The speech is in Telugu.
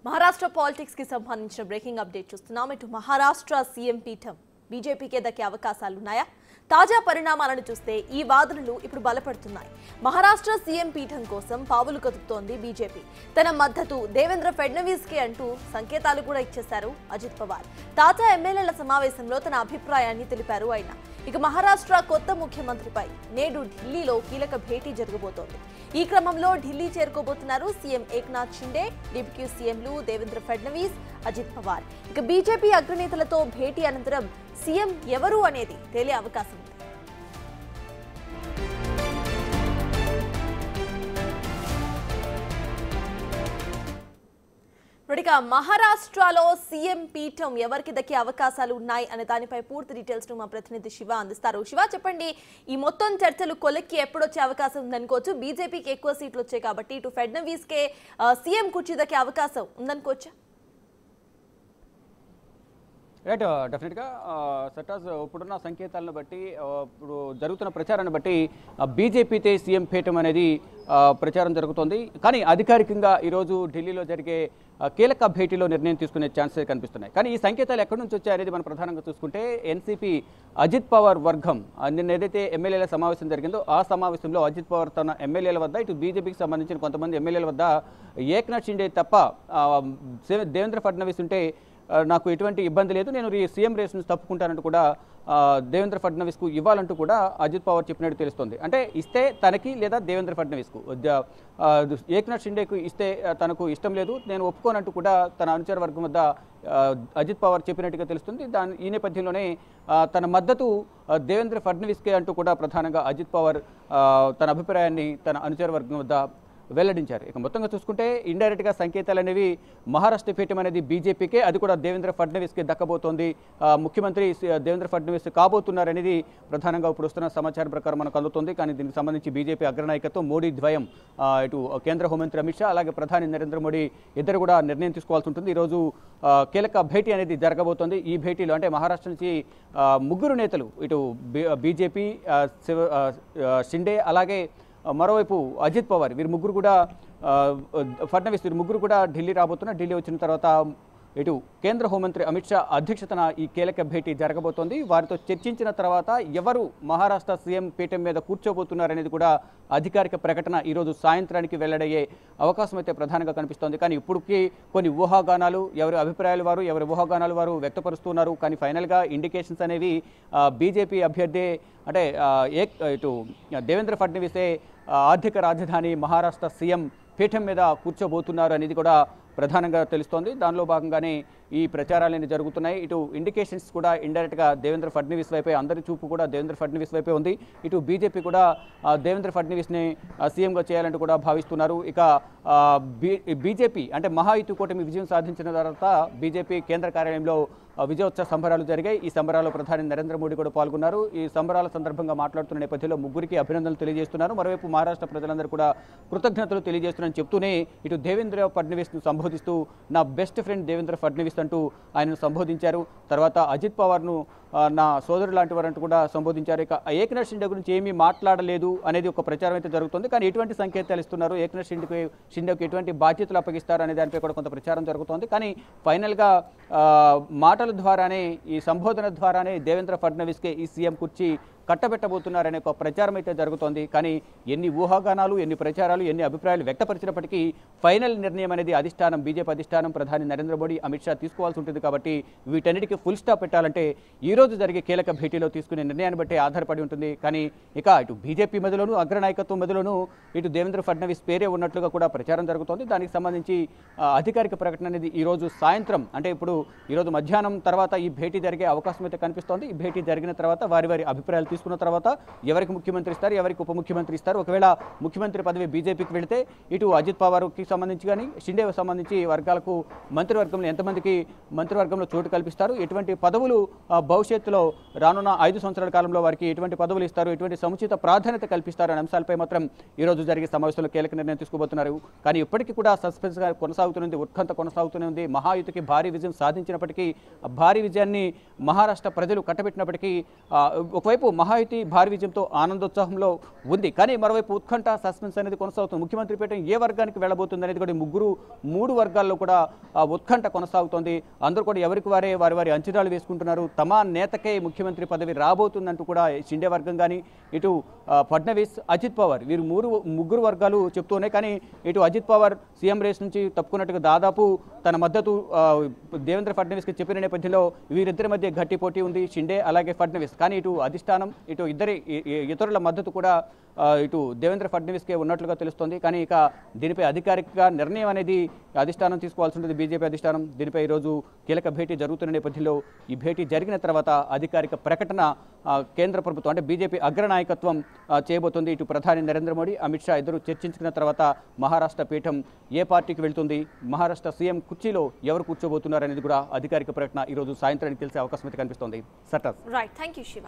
మహారాష్ట్ర పాలిటిక్స్ కి సంబంధించిన బ్రేకింగ్ అప్డేట్ చూస్తున్నాం. ఇటు మహారాష్ట్ర సీఎం పీఠం బీజేపీకే దక్కే అవకాశాలున్నాయా? తాజా పరిణామాలను చూస్తే ఈ వాదనలు ఇప్పుడు బలపడుతున్నాయి. మహారాష్ట్ర సీఎం పీఠం కోసం పావులు కదుపుతోంది బీజేపీ. తన మద్దతు దేవేంద్ర ఫడ్నవీస్ కే అంటూ సంకేతాలు కూడా ఇచ్చేశారు అజిత్ పవార్. తాజా ఎమ్మెల్యేల సమావేశంలో తన అభిప్రాయాన్ని తెలిపారు ఆయన. ఇక మహారాష్ట్ర కొత్త ముఖ్యమంత్రిపై నేడు ఢిల్లీలో కీలక భేటీ జరగబోతోంది. ఈ క్రమంలో ఢిల్లీ చేరుకోబోతున్నారు సీఎం ఏక్నాథ్ షిండే, డిప్యూటీ సీఎంలు దేవేంద్ర ఫడ్నవీస్, అజిత్ పవార్. ఇక బీజేపీ అగ్రనేతలతో భేటీ అనంతరం సీఎం ఎవరు అనేది తేలే అవకాశం ఉంది. మహారాష్ట్రలో సీఎం పీఠం ఎవరికి దక్కే అవకాశాలు ఉన్నాయి అనే దానిపై పూర్తి డీటెయిల్స్ ను మా ప్రతినిధి శివ అందిస్తారు. శివ, చెప్పండి, ఈ మొత్తం చర్చలు కొలక్కి ఎప్పుడొచ్చే అవకాశం ఉందనుకోవచ్చు? బీజేపీకి ఎక్కువ సీట్లు వచ్చాయి కాబట్టి ఇటు ఫడ్నవీస్ కే సీఎం కుర్చీ దక్కే అవకాశం ఉందనుకోవచ్చా? రైట్, డెఫినెట్గా సటాజ్ ఇప్పుడున్న సంకేతాలను బట్టి, ఇప్పుడు జరుగుతున్న ప్రచారాన్ని బట్టి బీజేపీతే సీఎం పీఠం అనేది ప్రచారం జరుగుతోంది. కానీ అధికారికంగా ఈరోజు ఢిల్లీలో జరిగే కీలక భేటీలో నిర్ణయం తీసుకునే ఛాన్సెస్ కనిపిస్తున్నాయి. కానీ ఈ సంకేతాలు ఎక్కడి నుంచి వచ్చాయి అనేది మనం ప్రధానంగా చూసుకుంటే ఎన్సీపీ అజిత్ పవార్ వర్గం నిన్న ఏదైతే ఎమ్మెల్యేల సమావేశం జరిగిందో ఆ సమావేశంలో అజిత్ పవార్ తన ఎమ్మెల్యేల వద్ద, ఇటు బీజేపీకి సంబంధించిన కొంతమంది ఎమ్మెల్యేల వద్ద ఏక్నాథ్ షిండే తప్ప దేవేంద్ర ఫడ్నవీస్ ఉంటే నాకు ఎటువంటి ఇబ్బంది లేదు, నేను సీఎం రేస్ నుంచి తప్పుకుంటానంటూ కూడా దేవేంద్ర ఫడ్నవీస్కు ఇవ్వాలంటూ కూడా అజిత్ పవార్ చెప్పినట్టు తెలుస్తోంది. అంటే ఇస్తే తనకి లేదా దేవేంద్ర ఫడ్నవీస్కు, ఏక్నాథ్ షిండేకు ఇస్తే తనకు ఇష్టం లేదు, నేను ఒప్పుకోనంటూ కూడా తన అనుచర వర్గం వద్ద అజిత్ పవార్ చెప్పినట్టుగా తెలుస్తుంది. ఈ నేపథ్యంలోనే తన మద్దతు దేవేంద్ర ఫడ్నవీస్కే అంటూ కూడా ప్రధానంగా అజిత్ పవార్ తన అభిప్రాయాన్ని తన అనుచర వర్గం వద్ద వెల్లడించారు. ఇక మొత్తంగా చూసుకుంటే ఇండైరెక్ట్గా సంకేతాలు అనేవి మహారాష్ట్ర పీఠం అనేది బీజేపీకే, అది కూడా దేవేంద్ర ఫడ్నవీస్కి దక్కబోతోంది, ముఖ్యమంత్రి దేవేంద్ర ఫడ్నవీస్ కాబోతున్నారనేది ప్రధానంగా ఇప్పుడు వస్తున్న సమాచారం ప్రకారం మనకు అందుతుంది. కానీ దీనికి సంబంధించి బీజేపీ అగ్రనాయకత్వం మోడీ ద్వయం, ఇటు కేంద్ర హోంమంత్రి అమిత్ షా అలాగే ప్రధాని నరేంద్ర మోడీ ఇద్దరు కూడా నిర్ణయం తీసుకోవాల్సి ఉంటుంది. ఈరోజు కీలక భేటీ అనేది జరగబోతోంది. ఈ భేటీలో అంటే మహారాష్ట్ర నుంచి ముగ్గురు నేతలు, ఇటు బీజేపీ, షిండే అలాగే మరోవైపు అజిత్ పవార్, వీరు ముగ్గురు కూడా ఫడ్నవీస్, వీరు ముగ్గురు కూడా ఢిల్లీ రాబోతున్నారు. ఢిల్లీ వచ్చిన తర్వాత ఇటు కేంద్ర హోంమంత్రి అమిత్ షా అధ్యక్షతన ఈ కీలక భేటీ జరగబోతోంది. వారితో చర్చించిన తర్వాత ఎవరు మహారాష్ట్ర సీఎం పీఠం మీద కూర్చోబోతున్నారనేది కూడా అధికారిక ప్రకటన ఈరోజు సాయంత్రానికి వెల్లడయ్యే అవకాశం అయితే ప్రధానంగా కనిపిస్తోంది. కానీ ఇప్పటికీ కొన్ని ఊహాగానాలు, ఎవరి అభిప్రాయాలు వారు, ఎవరి ఊహాగానాలు వారు వ్యక్తపరుస్తున్నారు. కానీ ఫైనల్గా ఇండికేషన్స్ అనేవి బీజేపీ అభ్యర్థి అంటే ఇటు దేవేంద్ర ఫడ్నవీసే ఆర్థిక రాజధాని మహారాష్ట్ర సీఎం పీఠం మీద కూర్చోబోతున్నారు అనేది కూడా ప్రధానంగా తెలుస్తోంది. దానిలో భాగంగానే ఈ ప్రచారాలన్నీ జరుగుతున్నాయి. ఇటు ఇండికేషన్స్ కూడా ఇండైరెక్ట్గా దేవేంద్ర ఫడ్నవీస్ వైపే, అందరి చూపు కూడా దేవేంద్ర ఫడ్నవీస్ వైపే ఉంది. ఇటు బీజేపీ కూడా దేవేంద్ర ఫడ్నవీస్ని సీఎంగా చేయాలంటూ కూడా భావిస్తున్నారు. ఇక బీజేపీ అంటే మహాయుతి కూటమి విజయం సాధించిన తర్వాత బీజేపీ కేంద్ర కార్యాలయంలో విజయోత్సవ సంబరాలు జరిగాయి. ఈ సంబరాల్లో ప్రధాని నరేంద్ర మోడీ కూడా పాల్గొన్నారు. ఈ సంబరాల సందర్భంగా మాట్లాడుతున్న నేపథ్యంలో ముగ్గురికి అభినందనలు తెలియజేస్తున్నారు. మరోవైపు మహారాష్ట్ర ప్రజలందరూ కూడా కృతజ్ఞతలు తెలియజేస్తున్నారని చెప్తూనే ఇటు దేవేంద్ర ఫడ్నవీస్ను సంబోధిస్తూ నా బెస్ట్ ఫ్రెండ్ దేవేంద్ర ఫడ్నవీస్ అంటూ ఆయనను సంబోధించారు. తర్వాత అజిత్ పవార్ను నా సోదరు లాంటి వారంటూ కూడా సంబోధించారు. ఇక ఏక్నాథ్ షిండే గురించి ఏమీ మాట్లాడలేదు అనేది ఒక ప్రచారం అయితే జరుగుతుంది. కానీ ఎటువంటి సంకేతాలు ఇస్తున్నారు, ఏక్నాథ్ షిండేకి ఎటువంటి బాధ్యతలు అప్పగిస్తారు అనే దానిపై కూడా కొంత ప్రచారం జరుగుతోంది. కానీ ఫైనల్గా మాటల ద్వారానే, ఈ సంబోధన ద్వారానే దేవేంద్ర ఫడ్నవీస్కే ఈ సీఎం కుర్చీ కట్టబెట్టబోతున్నారనే ఒక ప్రచారం అయితే జరుగుతోంది. కానీ ఎన్ని ఊహాగానాలు, ఎన్ని ప్రచారాలు, ఎన్ని అభిప్రాయాలు వ్యక్తపరిచినప్పటికీ ఫైనల్ నిర్ణయం అనేది అధిష్టానం, బీజేపీ అధిష్టానం, ప్రధాని నరేంద్ర మోడీ, అమిత్ షా తీసుకోవాల్సి ఉంటుంది. కాబట్టి వీటన్నిటికీ ఫుల్ స్టాప్ పెట్టాలంటే ఈరోజు జరిగే కీలక భేటీలో తీసుకునే నిర్ణయాన్ని బట్టి ఆధారపడి ఉంటుంది. కానీ ఇక ఇటు బీజేపీ మధ్యలోనూ, అగ్రనాయకత్వం మధ్యలోనూ ఇటు దేవేంద్ర ఫడ్నవీస్ పేరే ఉన్నట్లుగా కూడా ప్రచారం జరుగుతోంది. దానికి సంబంధించి అధికారిక ప్రకటన అనేది ఈరోజు సాయంత్రం, అంటే ఇప్పుడు ఈరోజు మధ్యాహ్నం తర్వాత ఈ భేటీ జరిగే అవకాశం అయితే కనిపిస్తోంది. ఈ భేటీ జరిగిన తర్వాత వారి అభిప్రాయాలు తీసుకున్న తర్వాత ఎవరికి ముఖ్యమంత్రి ఇస్తారు, ఎవరికి ఉప ముఖ్యమంత్రి ఇస్తారు, ఒకవేళ ముఖ్యమంత్రి పదవి బీజేపీకి వెళితే ఇటు అజిత్ పవార్కి సంబంధించి కానీ షిండేకి సంబంధించి వర్గాలకు మంత్రివర్గంలో ఎంతమందికి మంత్రివర్గంలో చోటు కల్పిస్తారు, ఎటువంటి పదవులు భవిష్యత్తులో రానున్న 5 సంవత్సరాల కాలంలో వారికి ఎటువంటి పదవులు ఇస్తారు, ఎటువంటి సముచిత ప్రాధాన్యత కల్పిస్తారు అనే అంశాలపై మాత్రం ఈరోజు జరిగే సమావేశంలో కీలక నిర్ణయం తీసుకోబోతున్నారు. కానీ ఇప్పటికీ కూడా సస్పెన్స్గా కొనసాగుతున్నది, ఉత్కంఠ కొనసాగుతూనే ఉంది. మహాయుతికి భారీ విజయం సాధించినప్పటికీ, భారీ విజయాన్ని మహారాష్ట్ర ప్రజలు కట్టబెట్టినప్పటికీ ఒకవైపు మహాయుతి భారీ విజయంతో ఆనందోత్సాహంలో ఉంది. కానీ మరోవైపు ఉత్కంఠ సస్పెన్స్ అనేది కొనసాగుతుంది. ముఖ్యమంత్రి పీఠం ఏ వర్గానికి వెళ్ళబోతుంది అనేది కూడా మూడు వర్గాల్లో కూడా ఉత్కంఠ కొనసాగుతోంది. అందరూ కూడా ఎవరికి వారి అంచనాలు వేసుకుంటున్నారు. తమ నేతకే ముఖ్యమంత్రి పదవి రాబోతుందంటూ కూడా షిండే వర్గం కానీ, ఇటు ఫడ్నవీస్, అజిత్ పవార్, వీరు ముగ్గురు వర్గాలు చెప్తూనే. కానీ ఇటు అజిత్ పవార్ సీఎం రేస్ నుంచి తప్పుకున్నట్టుగా దాదాపు తన మద్దతు దేవేంద్ర ఫడ్నవీస్కి చెప్పిన నేపథ్యంలో వీరిద్దరి మధ్య గట్టి పోటీ ఉంది, షిండే అలాగే ఫడ్నవీస్. కానీ ఇటు అధిష్టానం, ఇటు ఇతరుల మద్దతు కూడా ఇటు దేవేంద్ర ఫడ్నవీస్కే ఉన్నట్లుగా తెలుస్తోంది. కానీ ఇక దీనిపై అధికారిక నిర్ణయం అనేది అధిష్టానం తీసుకోవాల్సి ఉంటుంది. బీజేపీ అధిష్టానం దీనిపై ఈరోజు కీలక భేటీ జరుగుతున్న నేపథ్యంలో ఈ భేటీ జరిగిన తర్వాత అధికారిక ప్రకటన కేంద్ర ప్రభుత్వం అంటే బీజేపీ అగ్రనాయకత్వం చేయబోతుంది. ఇటు ప్రధాని నరేంద్ర మోడీ, అమిత్ షా ఇద్దరు చర్చించుకున్న తర్వాత మహారాష్ట్ర పీఠం ఏ పార్టీకి వెళ్తుంది, మహారాష్ట్ర సీఎం కుర్చీలో ఎవరు కూర్చోబోతున్నారు అనేది కూడా అధికారిక ప్రకటన ఈరోజు సాయంత్రానికి తెలిసే అవకాశం అయితే కనిపిస్తోంది. సర్టాస్. Right, thank you Shiva.